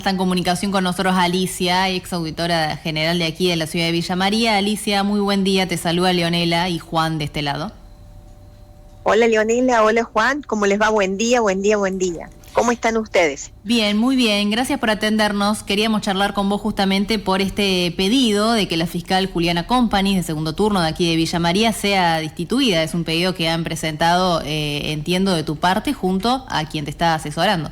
Está en comunicación con nosotros Alicia, ex auditora general de aquí de la ciudad de Villa María. Alicia, muy buen día, te saluda Leonela y Juan de este lado. Hola Leonela, hola Juan, ¿cómo les va? Buen día, buen día, buen día. ¿Cómo están ustedes? Bien, muy bien, gracias por atendernos. Queríamos charlar con vos justamente por este pedido de que la fiscal Juliana Companys, de segundo turno de aquí de Villa María, sea destituida. Es un pedido que han presentado, entiendo, de tu parte, junto a quien te está asesorando.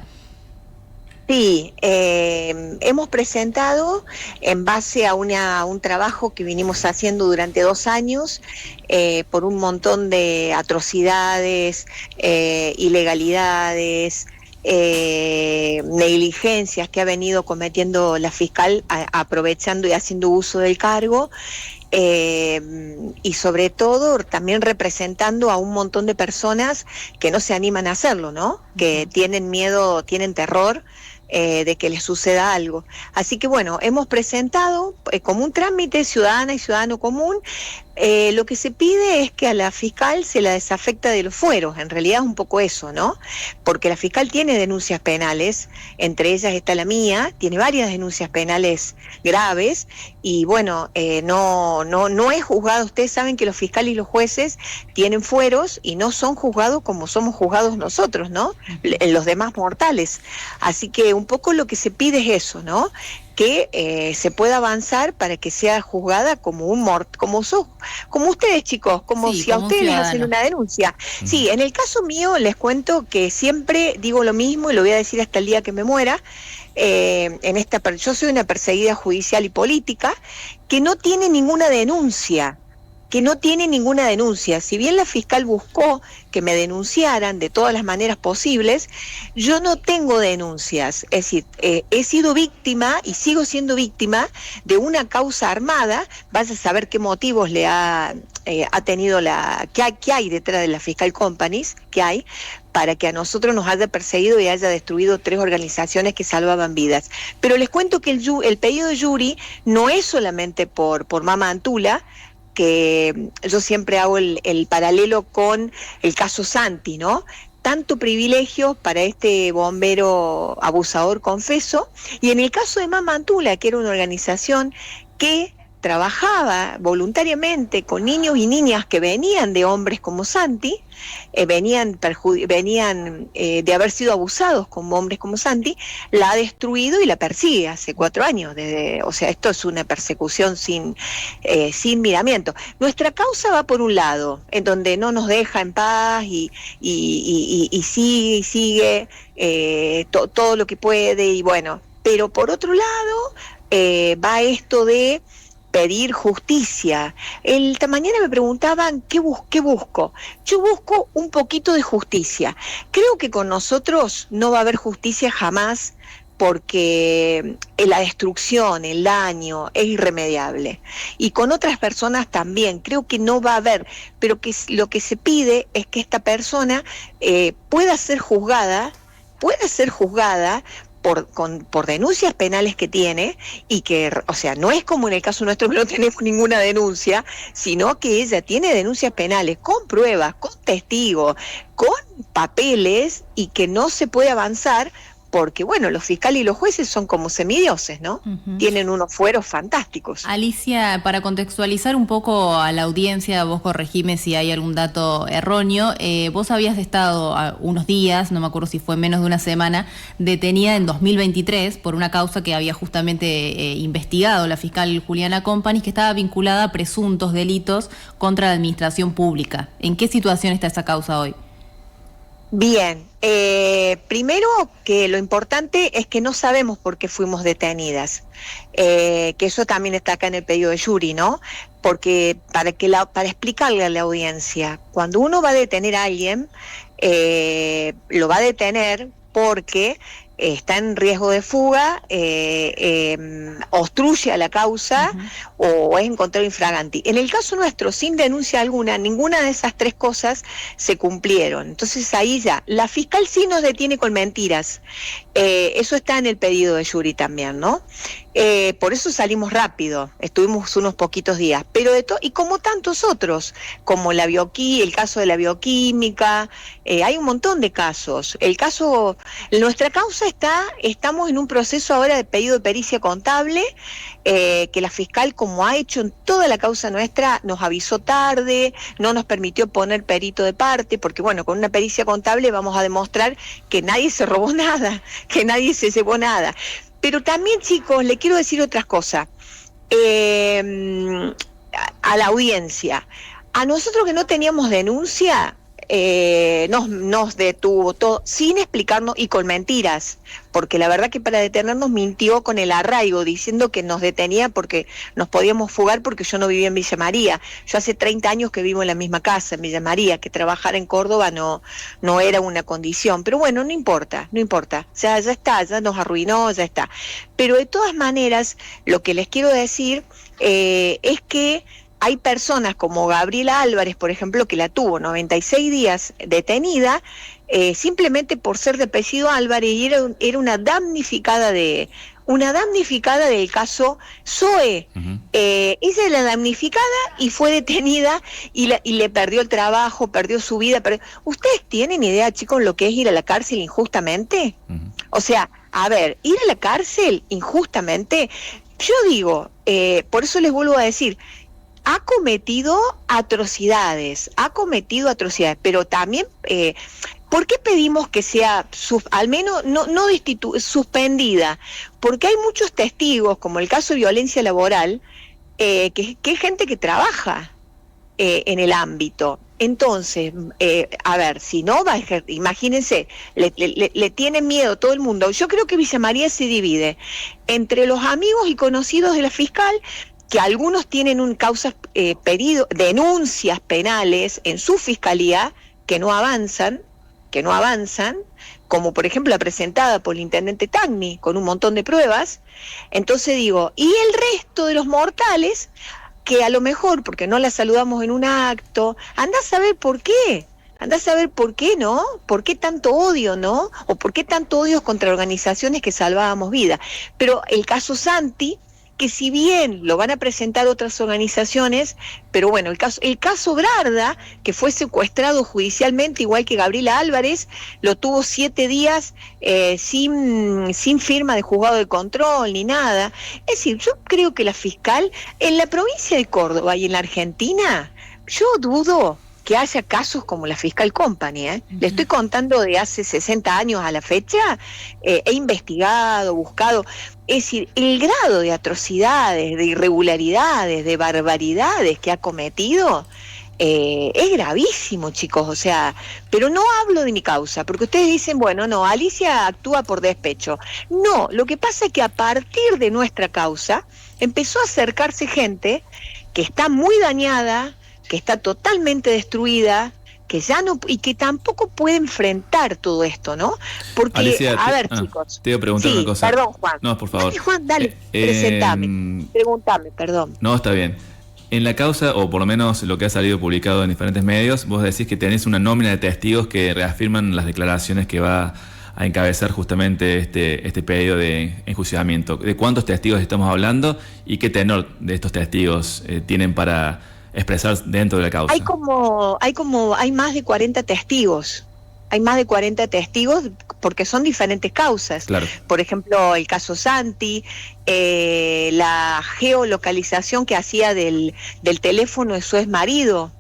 Sí, hemos presentado en base a un trabajo que vinimos haciendo durante 2 años por un montón de atrocidades, ilegalidades, negligencias que ha venido cometiendo la fiscal aprovechando y haciendo uso del cargo. Y sobre todo también representando a un montón de personas que no se animan a hacerlo, ¿no? Que tienen miedo, tienen terror de que les suceda algo. Así que bueno, hemos presentado como un trámite ciudadana y ciudadano común. Lo que se pide es que a la fiscal se la desafecta de los fueros, en realidad es un poco eso, ¿no? Porque la fiscal tiene denuncias penales, entre ellas está la mía, tiene varias denuncias penales graves, y bueno, no es juzgado. Ustedes saben que los fiscales y los jueces tienen fueros y no son juzgados como somos juzgados nosotros, ¿no? Los demás mortales. Así que un poco lo que se pide es eso, ¿no? Que se pueda avanzar para que sea juzgada como como ustedes, chicos, como Sí, si a como un ustedes les hacen ciudadano. una denuncia. Sí, en el caso mío les cuento que siempre digo lo mismo y lo voy a decir hasta el día que me muera. Yo soy una perseguida judicial y política que no tiene ninguna denuncia. Si bien la fiscal buscó que me denunciaran de todas las maneras posibles, yo no tengo denuncias. Es decir, he sido víctima y sigo siendo víctima de una causa armada. Vas a saber qué motivos ha tenido qué hay detrás de la fiscal Companys, qué hay, para que a nosotros nos haya perseguido y haya destruido 3 organizaciones que salvaban vidas. Pero les cuento que el pedido de Yuri no es solamente por Mama Antula, que yo siempre hago el paralelo con el caso Santi, ¿no? Tanto privilegio para este bombero abusador, confeso, y en el caso de Mama Antula, que era una organización que trabajaba voluntariamente con niños y niñas que venían de hombres como Santi, venían de haber sido abusados como hombres como Santi, la ha destruido y la persigue hace 4 años. O sea, esto es una persecución sin miramiento. Nuestra causa va por un lado, en donde no nos deja en paz y sigue todo lo que puede, y bueno, pero por otro lado va esto de pedir justicia. Esta mañana me preguntaban qué busco. Yo busco un poquito de justicia. Creo que con nosotros no va a haber justicia jamás, porque la destrucción, el daño es irremediable. Y con otras personas también, creo que no va a haber, pero que lo que se pide es que esta persona pueda ser juzgada por denuncias penales que tiene, y que, o sea, no es como en el caso nuestro que no tenemos ninguna denuncia, sino que ella tiene denuncias penales con pruebas, con testigos, con papeles, y que no se puede avanzar porque, bueno, los fiscales y los jueces son como semidioses, ¿no? Tienen unos fueros fantásticos. Alicia, para contextualizar un poco a la audiencia, vos corregime si hay algún dato erróneo, vos habías estado unos días, no me acuerdo si fue menos de una semana, detenida en 2023 por una causa que había justamente investigado la fiscal Juliana Companys, que estaba vinculada a presuntos delitos contra la administración pública. ¿En qué situación está esa causa hoy? Bien, primero que lo importante es que no sabemos por qué fuimos detenidas, que eso también está acá en el pedido de Yuri, ¿no? Porque para explicarle a la audiencia, cuando uno va a detener a alguien, lo va a detener porque está en riesgo de fuga, obstruye a la causa o es encontrado infraganti. En el caso nuestro, sin denuncia alguna, ninguna de esas 3 cosas se cumplieron. Entonces ahí ya, la fiscal sí nos detiene con mentiras. Eso está en el pedido de Yuri también, ¿no? Por eso salimos rápido, estuvimos unos poquitos días, pero y como tantos otros, como el caso de la bioquímica, hay un montón de casos. Nuestra causa estamos en un proceso ahora de pedido de pericia contable, que la fiscal, como ha hecho en toda la causa nuestra, nos avisó tarde, no nos permitió poner perito de parte, porque bueno, con una pericia contable vamos a demostrar que nadie se robó nada, que nadie se llevó nada. Pero también, chicos, le quiero decir otras cosas a la audiencia. A nosotros que no teníamos denuncia, nos detuvo todo, sin explicarnos y con mentiras, porque la verdad que para detenernos mintió con el arraigo, diciendo que nos detenía porque nos podíamos fugar porque yo no vivía en Villa María. Yo hace 30 años que vivo en la misma casa, en Villa María, que trabajar en Córdoba no era una condición. Pero bueno, no importa, ya está, ya nos arruinó, ya está. Pero de todas maneras, lo que les quiero decir es que hay personas como Gabriela Álvarez, por ejemplo, que la tuvo 96 días detenida, simplemente por ser de apellido Álvarez, y era una damnificada del caso Zoe. Ella es la damnificada y fue detenida y le perdió el trabajo, perdió su vida. ¿Ustedes tienen idea, chicos, lo que es ir a la cárcel injustamente? O sea, a ver, ir a la cárcel injustamente, yo digo, por eso les vuelvo a decir, ha cometido atrocidades, pero también, ¿por qué pedimos que sea, al menos, no suspendida? Porque hay muchos testigos, como el caso de violencia laboral, que es gente que trabaja en el ámbito. Entonces, a ver, si no va a ejercer, imagínense, le tienen miedo todo el mundo. Yo creo que Villa María se divide entre los amigos y conocidos de la fiscal, que algunos tienen denuncias penales en su fiscalía que no avanzan, como por ejemplo la presentada por el intendente Tagni, con un montón de pruebas. Entonces digo, y el resto de los mortales, que a lo mejor, porque no la saludamos en un acto, andá a saber por qué, ¿no? ¿Por qué tanto odio, no? O por qué tanto odio contra organizaciones que salvábamos vida. Pero el caso Santi, que si bien lo van a presentar otras organizaciones, pero bueno, el caso Brarda, que fue secuestrado judicialmente, igual que Gabriela Álvarez, lo tuvo 7 días sin firma de juzgado de control ni nada. Es decir, yo creo que la fiscal en la provincia de Córdoba y en la Argentina, yo dudo que haya casos como la Fiscal Company, Le estoy contando de hace 60 años a la fecha, he investigado, buscado. Es decir, el grado de atrocidades, de irregularidades, de barbaridades que ha cometido es gravísimo, chicos. O sea, pero no hablo de mi causa, porque ustedes dicen, bueno, no, Alicia actúa por despecho. No, lo que pasa es que a partir de nuestra causa empezó a acercarse gente que está muy dañada, que está totalmente destruida, que ya no, y que tampoco puede enfrentar todo esto, ¿no? Porque, Alicia, chicos. Te iba a preguntar una cosa. Perdón, Juan. No, por favor. Juan, dale, presentame, pregúntame, perdón. No, está bien. En la causa, o por lo menos lo que ha salido publicado en diferentes medios, vos decís que tenés una nómina de testigos que reafirman las declaraciones que va a encabezar justamente este pedido de enjuiciamiento. ¿De cuántos testigos estamos hablando y qué tenor de estos testigos tienen para expresar dentro de la causa? Hay más de 40 testigos. Hay más de 40 testigos porque son diferentes causas. Claro. Por ejemplo, el caso Santi, la geolocalización que hacía del teléfono de su exmarido,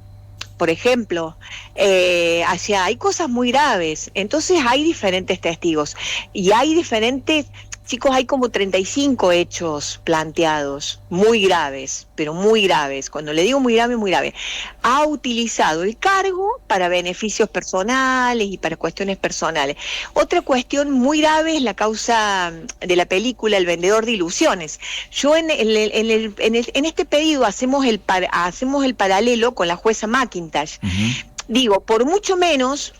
por ejemplo. Hay cosas muy graves. Entonces hay diferentes testigos. Y hay diferentes... Chicos, hay como 35 hechos planteados, muy graves, pero muy graves. Cuando le digo muy grave, muy grave. Ha utilizado el cargo para beneficios personales y para cuestiones personales. Otra cuestión muy grave es la causa de la película El vendedor de ilusiones. Yo en este pedido hacemos el paralelo con la jueza McIntosh. Digo, por mucho menos,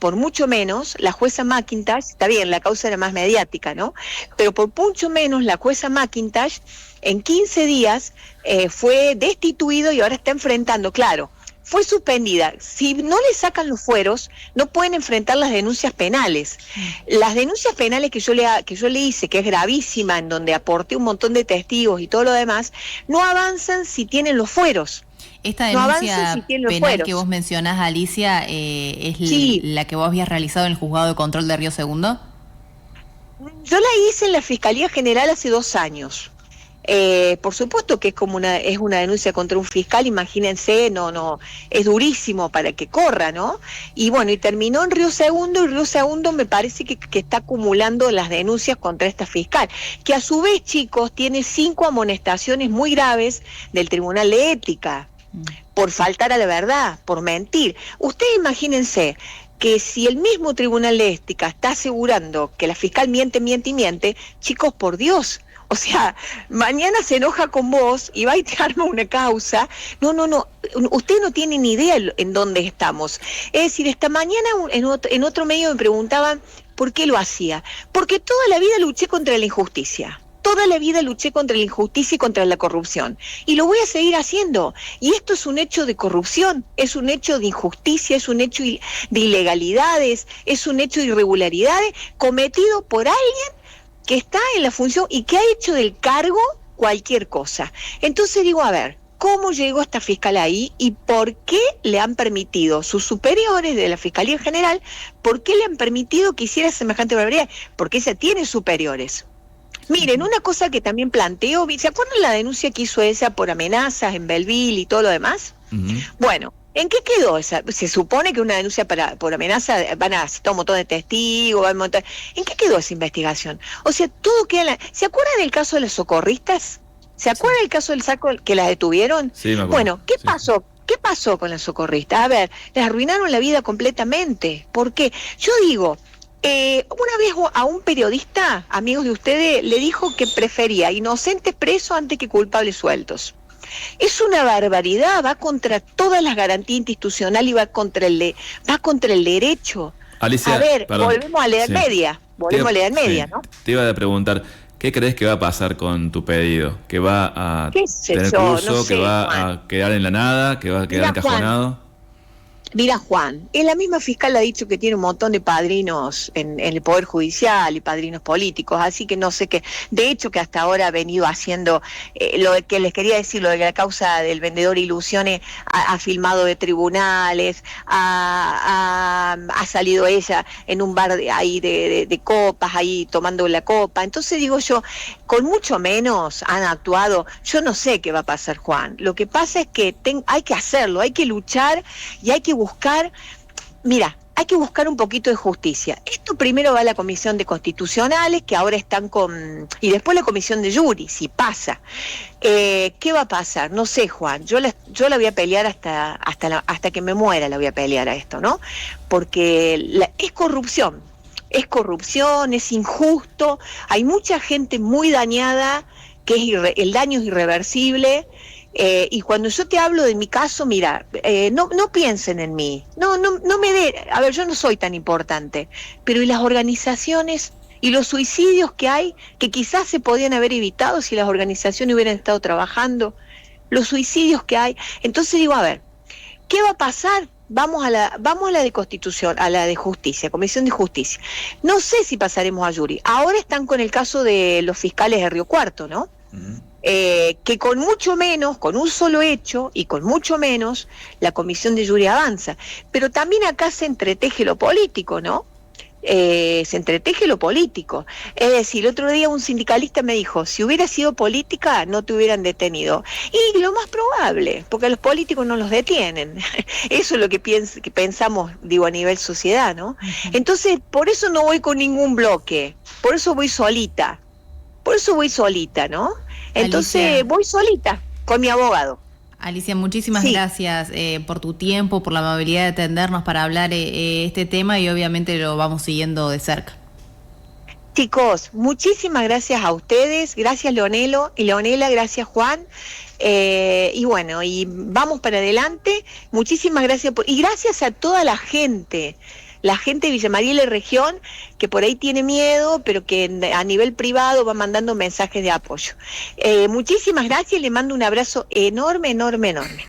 la jueza McIntosh, está bien, la causa era más mediática, ¿no? Pero por mucho menos la jueza McIntosh en 15 días fue destituido y ahora está enfrentando, claro, fue suspendida. Si no le sacan los fueros, no pueden enfrentar las denuncias penales. Las denuncias penales que yo le hice, que es gravísima, en donde aporté un montón de testigos y todo lo demás, no avanzan si tienen los fueros. Esta denuncia penal que vos mencionás, Alicia, ¿es la que vos habías realizado en el Juzgado de Control de Río Segundo? Yo la hice en la Fiscalía General hace 2 años. Por supuesto que es una denuncia contra un fiscal, imagínense, no, es durísimo para que corra, ¿no? Y bueno, y terminó en Río Segundo, y Río Segundo me parece que está acumulando las denuncias contra esta fiscal, que a su vez, chicos, tiene 5 amonestaciones muy graves del Tribunal de Ética, por faltar a la verdad, por mentir. Ustedes imagínense que si el mismo Tribunal de Ética está asegurando que la fiscal miente, chicos, por Dios, o sea, mañana se enoja con vos y va y te arma una causa. No, usted no tiene ni idea en dónde estamos. Es decir, esta mañana en otro medio me preguntaban por qué lo hacía. Porque toda la vida luché contra la injusticia. Toda la vida luché contra la injusticia y contra la corrupción. Y lo voy a seguir haciendo. Y esto es un hecho de corrupción, es un hecho de injusticia, es un hecho de ilegalidades, es un hecho de irregularidades cometido por alguien que está en la función y que ha hecho del cargo cualquier cosa. Entonces digo, a ver, ¿cómo llegó esta fiscal ahí y por qué le han permitido sus superiores de la Fiscalía General, por qué le han permitido que hiciera semejante barbaridad? Porque ella tiene superiores. Miren, una cosa que también planteo, ¿se acuerdan la denuncia que hizo ella por amenazas en Belleville y todo lo demás? Bueno, ¿en qué quedó esa? Se supone que una denuncia por amenaza van a citar un montón de testigos, ¿en qué quedó esa investigación? O sea, todo queda ¿Se acuerdan del caso de las socorristas? ¿Se acuerdan del caso del saco que las detuvieron? Sí, me acuerdo. Bueno, ¿qué pasó? ¿Qué pasó con las socorristas? A ver, les arruinaron la vida completamente. ¿Por qué? Yo digo, una vez a un periodista, amigos de ustedes, le dijo que prefería inocentes presos antes que culpables sueltos. Es una barbaridad, va contra todas las garantías institucionales y va contra el derecho. Alicia, a ver, perdón, volvemos a la Edad Media, ¿no? Te iba a preguntar, ¿qué crees que va a pasar con tu pedido? ¿Que va a tener curso, no sé, que va Juan. a quedar en la nada, que va a quedar encajonado? Mira, Juan, la misma fiscal ha dicho que tiene un montón de padrinos en el Poder Judicial y padrinos políticos, así que no sé qué. De hecho, que hasta ahora ha venido haciendo lo que les quería decir, lo de la causa del vendedor ilusiones, ha filmado de tribunales, ha salido ella en un bar ahí de copas, ahí tomando la copa. Entonces digo yo, con mucho menos han actuado. Yo no sé qué va a pasar, Juan. Lo que pasa es que hay que hacerlo, hay que luchar y hay que buscar, mira, hay que buscar un poquito de justicia. Esto primero va a la Comisión de Constitucionales, que ahora están y después la Comisión de Jury, si pasa. ¿Qué va a pasar? No sé, Juan, yo la voy a pelear hasta que me muera, la voy a pelear a esto, ¿no? Porque es corrupción, es injusto, hay mucha gente muy dañada, que el daño es irreversible. Y cuando yo te hablo de mi caso, mira, no piensen en mí, no a ver, yo no soy tan importante, pero ¿y las organizaciones y los suicidios que hay, que quizás se podían haber evitado si las organizaciones hubieran estado trabajando? Los suicidios que hay. Entonces digo, a ver, ¿qué va a pasar? Vamos a la de Constitución, a la de Justicia, Comisión de Justicia. No sé si pasaremos a Jury. Ahora están con el caso de los fiscales de Río Cuarto, ¿no? Que con mucho menos, con un solo hecho y con mucho menos, la Comisión de Jury avanza. Pero también acá se entreteje lo político, ¿no? Se entreteje lo político. Es decir, el otro día un sindicalista me dijo, si hubiera sido política no te hubieran detenido. Y lo más probable, porque a los políticos no los detienen. Eso es lo que pensamos, digo, a nivel sociedad, ¿no? Entonces, por eso no voy con ningún bloque, por eso voy solita, ¿no? Entonces, Alicia, voy solita, con mi abogado. Alicia, muchísimas gracias por tu tiempo, por la amabilidad de atendernos para hablar este tema y obviamente lo vamos siguiendo de cerca. Chicos, muchísimas gracias a ustedes, gracias Leonela, gracias Juan, y bueno, y vamos para adelante, muchísimas gracias, y gracias a toda la gente de Villa María y la región, que por ahí tiene miedo, pero que a nivel privado va mandando mensajes de apoyo. Muchísimas gracias y le mando un abrazo enorme.